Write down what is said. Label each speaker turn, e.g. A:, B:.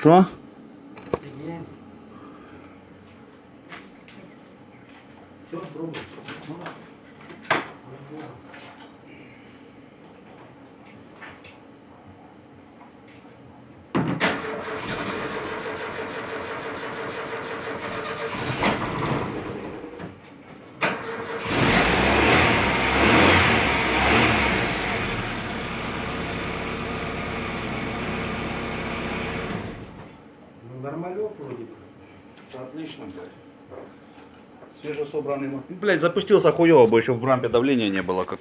A: Що?
B: Все, пробуй. Ну, нормалек вроде бы.
A: Отлично, блядь. Свежесобранный мотор. Блядь, запустился хуёво, бы еще в рампе давления не было, как